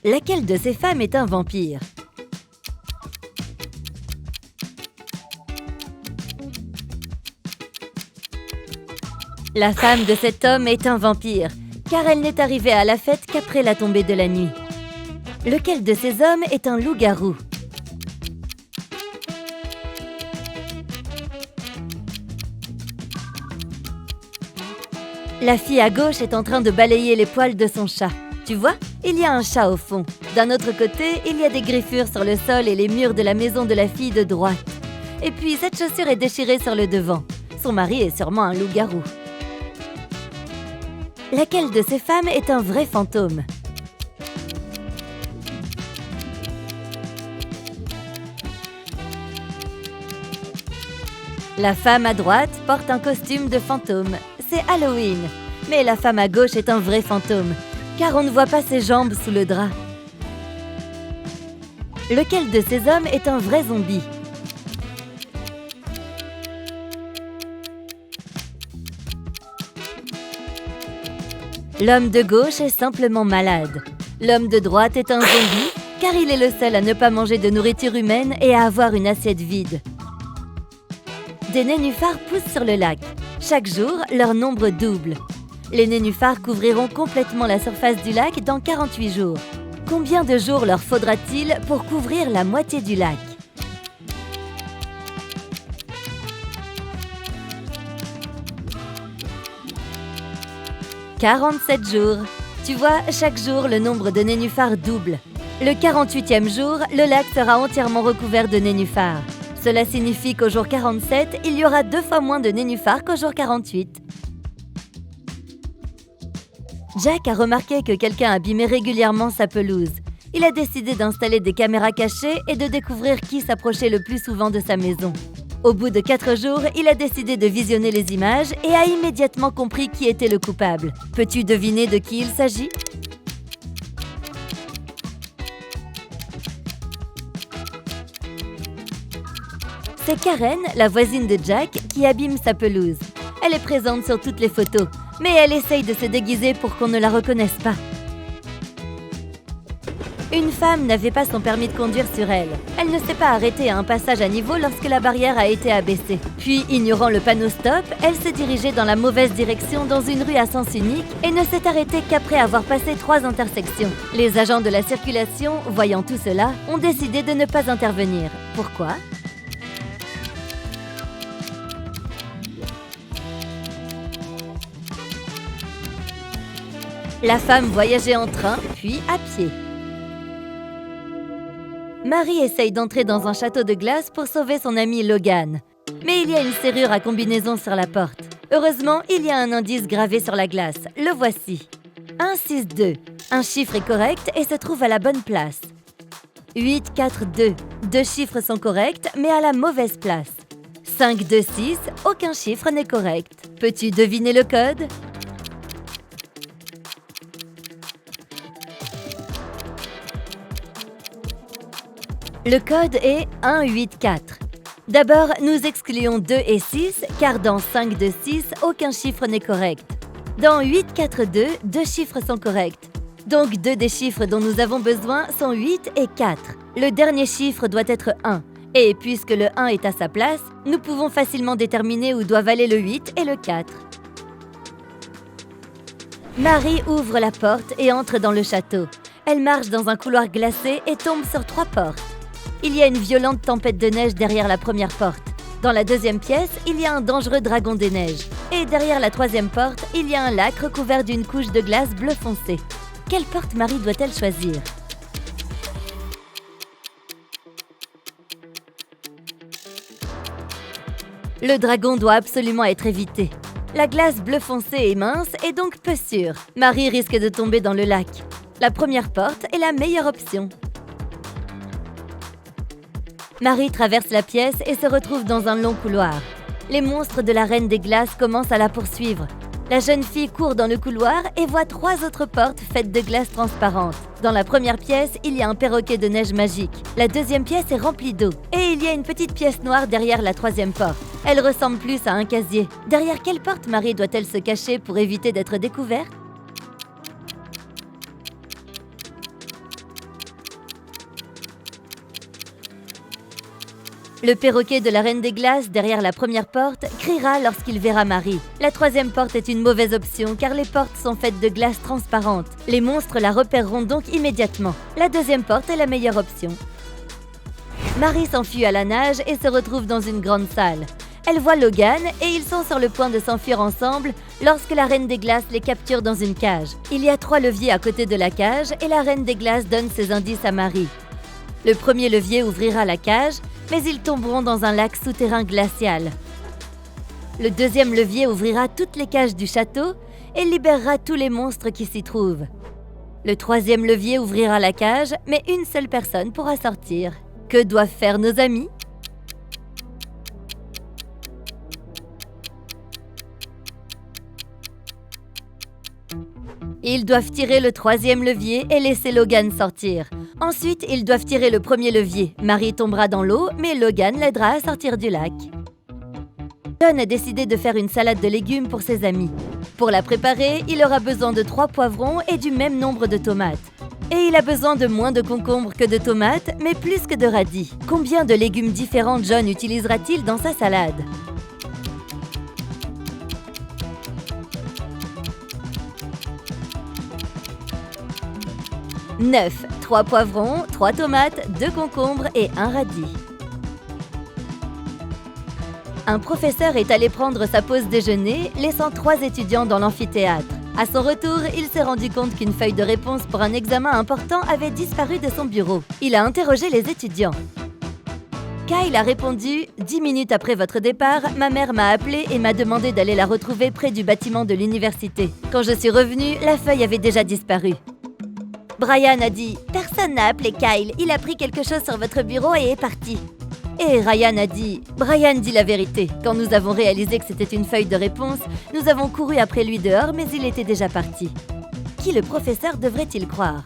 Laquelle de ces femmes est un vampire? La femme de cet homme est un vampire, car elle n'est arrivée à la fête qu'après la tombée de la nuit. Lequel de ces hommes est un loup-garou? La fille à gauche est en train de balayer les poils de son chat. Tu vois, il y a un chat au fond. D'un autre côté, il y a des griffures sur le sol et les murs de la maison de la fille de droite. Et puis, cette chaussure est déchirée sur le devant. Son mari est sûrement un loup-garou. Laquelle de ces femmes est un vrai fantôme? La femme à droite porte un costume de fantôme. C'est Halloween. Mais la femme à gauche est un vrai fantôme, car on ne voit pas ses jambes sous le drap. Lequel de ces hommes est un vrai zombie? L'homme de gauche est simplement malade. L'homme de droite est un zombie, car il est le seul à ne pas manger de nourriture humaine et à avoir une assiette vide. Des nénuphars poussent sur le lac. Chaque jour, leur nombre double. Les nénuphars couvriront complètement la surface du lac dans 48 jours. Combien de jours leur faudra-t-il pour couvrir la moitié du lac? « 47 jours. Tu vois, chaque jour, le nombre de nénuphars double. Le 48e jour, le lac sera entièrement recouvert de nénuphars. Cela signifie qu'au jour 47, il y aura 2 fois moins de nénuphars qu'au jour 48. Jack a remarqué que quelqu'un abîmait régulièrement sa pelouse. Il a décidé d'installer des caméras cachées et de découvrir qui s'approchait le plus souvent de sa maison. Au bout de 4 jours, il a décidé de visionner les images et a immédiatement compris qui était le coupable. Peux-tu deviner de qui il s'agit? C'est Karen, la voisine de Jack, qui abîme sa pelouse. Elle est présente sur toutes les photos, mais elle essaye de se déguiser pour qu'on ne la reconnaisse pas. Une femme n'avait pas son permis de conduire sur elle. Elle ne s'est pas arrêtée à un passage à niveau lorsque la barrière a été abaissée. Puis, ignorant le panneau stop, elle s'est dirigée dans la mauvaise direction dans une rue à sens unique et ne s'est arrêtée qu'après avoir passé 3 intersections. Les agents de la circulation, voyant tout cela, ont décidé de ne pas intervenir. Pourquoi ? La femme voyageait en train, puis à pied. Marie essaye d'entrer dans un château de glace pour sauver son ami Logan. Mais il y a une serrure à combinaison sur la porte. Heureusement, il y a un indice gravé sur la glace. Le voici. 162. Un chiffre est correct et se trouve à la bonne place. 842. 2 chiffres sont corrects, mais à la mauvaise place. 526. Aucun chiffre n'est correct. Peux-tu deviner le code ? Le code est 184. D'abord, nous excluons 2 et 6, car dans 526, aucun chiffre n'est correct. Dans 842, 2 chiffres sont corrects. Donc 2 des chiffres dont nous avons besoin sont 8 et 4. Le dernier chiffre doit être 1. Et puisque le 1 est à sa place, nous pouvons facilement déterminer où doivent aller le 8 et le 4. Marie ouvre la porte et entre dans le château. Elle marche dans un couloir glacé et tombe sur 3 portes. Il y a une violente tempête de neige derrière la première porte. Dans la deuxième pièce, il y a un dangereux dragon des neiges. Et derrière la troisième porte, il y a un lac recouvert d'une couche de glace bleu foncé. Quelle porte Marie doit-elle choisir ? Le dragon doit absolument être évité. La glace bleu foncé est mince et donc peu sûre. Marie risque de tomber dans le lac. La première porte est la meilleure option. Marie traverse la pièce et se retrouve dans un long couloir. Les monstres de la Reine des Glaces commencent à la poursuivre. La jeune fille court dans le couloir et voit 3 autres portes faites de glace transparente. Dans la première pièce, il y a un perroquet de neige magique. La deuxième pièce est remplie d'eau. Et il y a une petite pièce noire derrière la troisième porte. Elle ressemble plus à un casier. Derrière quelle porte Marie doit-elle se cacher pour éviter d'être découverte ? Le perroquet de la Reine des Glaces, derrière la première porte, criera lorsqu'il verra Marie. La troisième porte est une mauvaise option car les portes sont faites de glace transparente. Les monstres la repéreront donc immédiatement. La deuxième porte est la meilleure option. Marie s'enfuit à la nage et se retrouve dans une grande salle. Elle voit Logan et ils sont sur le point de s'enfuir ensemble lorsque la Reine des Glaces les capture dans une cage. Il y a 3 leviers à côté de la cage et la Reine des Glaces donne ses indices à Marie. Le premier levier ouvrira la cage, mais ils tomberont dans un lac souterrain glacial. Le deuxième levier ouvrira toutes les cages du château et libérera tous les monstres qui s'y trouvent. Le troisième levier ouvrira la cage, mais une seule personne pourra sortir. Que doivent faire nos amis ? Ils doivent tirer le troisième levier et laisser Logan sortir. Ensuite, ils doivent tirer le premier levier. Marie tombera dans l'eau, mais Logan l'aidera à sortir du lac. John a décidé de faire une salade de légumes pour ses amis. Pour la préparer, il aura besoin de 3 poivrons et du même nombre de tomates. Et il a besoin de moins de concombres que de tomates, mais plus que de radis. Combien de légumes différents John utilisera-t-il dans sa salade ? 9. 3 poivrons, 3 tomates, 2 concombres et 1 radis. Un professeur est allé prendre sa pause déjeuner, laissant 3 étudiants dans l'amphithéâtre. À son retour, il s'est rendu compte qu'une feuille de réponse pour un examen important avait disparu de son bureau. Il a interrogé les étudiants. Kyle a répondu « 10 minutes après votre départ, ma mère m'a appelé et m'a demandé d'aller la retrouver près du bâtiment de l'université. Quand je suis revenu, la feuille avait déjà disparu. » Brian a dit « Personne n'a appelé Kyle, il a pris quelque chose sur votre bureau et est parti. » Et Ryan a dit « Brian dit la vérité. Quand nous avons réalisé que c'était une feuille de réponse, nous avons couru après lui dehors, mais il était déjà parti. » Qui le professeur devrait-il croire ?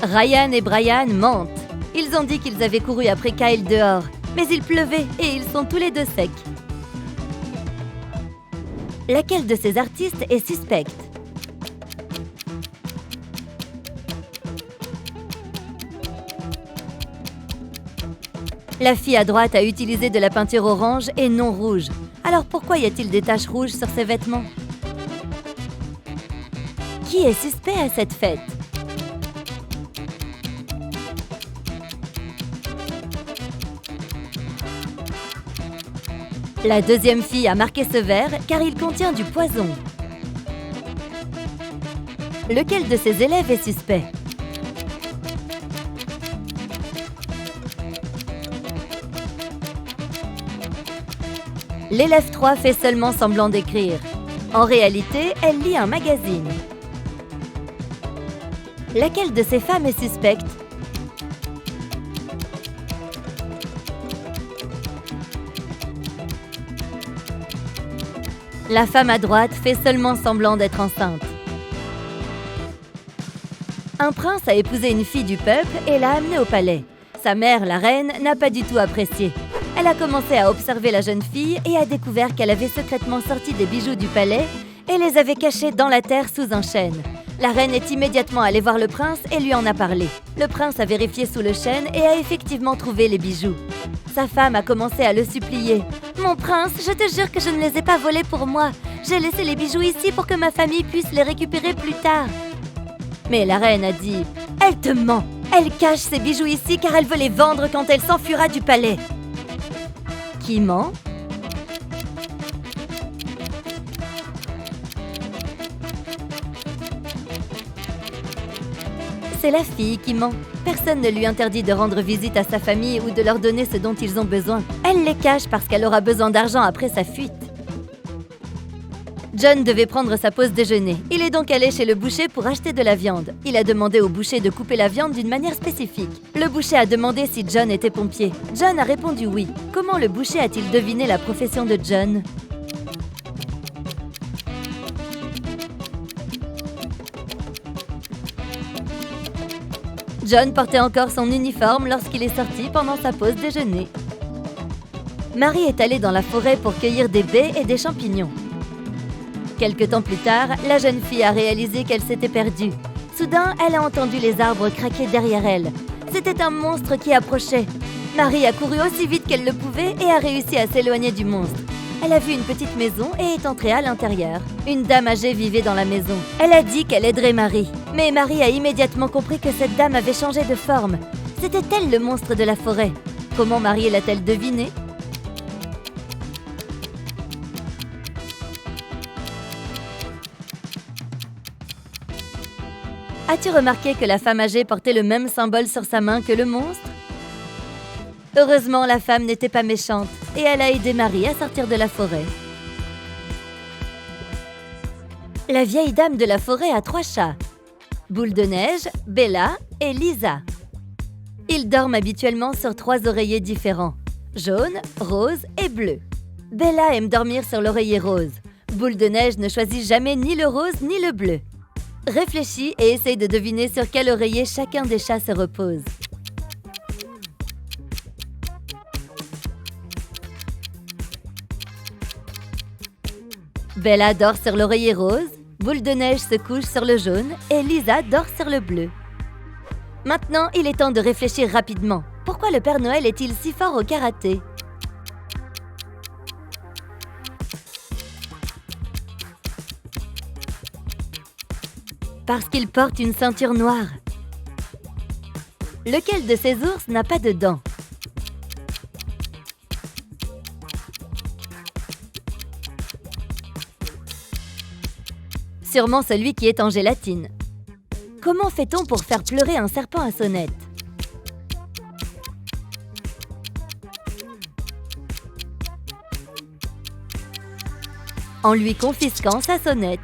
Ryan et Brian mentent. Ils ont dit qu'ils avaient couru après Kyle dehors, mais il pleuvait et ils sont tous les deux secs. Laquelle de ces artistes est suspecte ? La fille à droite a utilisé de la peinture orange et non rouge. Alors pourquoi y a-t-il des taches rouges sur ses vêtements ? Qui est suspect à cette fête ? La deuxième fille a marqué ce verre car il contient du poison. Lequel de ses élèves est suspect ? L'élève 3 fait seulement semblant d'écrire. En réalité, elle lit un magazine. Laquelle de ces femmes est suspecte ? La femme à droite fait seulement semblant d'être enceinte. Un prince a épousé une fille du peuple et l'a amenée au palais. Sa mère, la reine, n'a pas du tout apprécié. Elle a commencé à observer la jeune fille et a découvert qu'elle avait secrètement sorti des bijoux du palais et les avait cachés dans la terre sous un chêne. La reine est immédiatement allée voir le prince et lui en a parlé. Le prince a vérifié sous le chêne et a effectivement trouvé les bijoux. Sa femme a commencé à le supplier. « Mon prince, je te jure que je ne les ai pas volés pour moi. J'ai laissé les bijoux ici pour que ma famille puisse les récupérer plus tard. » Mais la reine a dit « Elle te ment. Elle cache ses bijoux ici car elle veut les vendre quand elle s'enfuira du palais. » Qui ment ? C'est la fille qui ment. Personne ne lui interdit de rendre visite à sa famille ou de leur donner ce dont ils ont besoin. Elle les cache parce qu'elle aura besoin d'argent après sa fuite. John devait prendre sa pause déjeuner. Il est donc allé chez le boucher pour acheter de la viande. Il a demandé au boucher de couper la viande d'une manière spécifique. Le boucher a demandé si John était pompier. John a répondu oui. Comment le boucher a-t-il deviné la profession de John ? John portait encore son uniforme lorsqu'il est sorti pendant sa pause déjeuner. Marie est allée dans la forêt pour cueillir des baies et des champignons. Quelque temps plus tard, la jeune fille a réalisé qu'elle s'était perdue. Soudain, elle a entendu les arbres craquer derrière elle. C'était un monstre qui approchait. Marie a couru aussi vite qu'elle le pouvait et a réussi à s'éloigner du monstre. Elle a vu une petite maison et est entrée à l'intérieur. Une dame âgée vivait dans la maison. Elle a dit qu'elle aiderait Marie. Mais Marie a immédiatement compris que cette dame avait changé de forme. C'était elle le monstre de la forêt. Comment Marie l'a-t-elle deviné ? As-tu remarqué que la femme âgée portait le même symbole sur sa main que le monstre ? Heureusement, la femme n'était pas méchante et elle a aidé Marie à sortir de la forêt. La vieille dame de la forêt a 3 chats. Boule de neige, Bella et Lisa. Ils dorment habituellement sur 3 oreillers différents, jaune, rose et bleu. Bella aime dormir sur l'oreiller rose. Boule de neige ne choisit jamais ni le rose ni le bleu. Réfléchis et essaye de deviner sur quel oreiller chacun des chats se repose. Bella dort sur l'oreiller rose, Boule de neige se couche sur le jaune et Lisa dort sur le bleu. Maintenant, il est temps de réfléchir rapidement. Pourquoi le Père Noël est-il si fort au karaté ? Parce qu'il porte une ceinture noire. Lequel de ces ours n'a pas de dents ? Sûrement celui qui est en gélatine. Comment fait-on pour faire pleurer un serpent à sonnette ? En lui confisquant sa sonnette.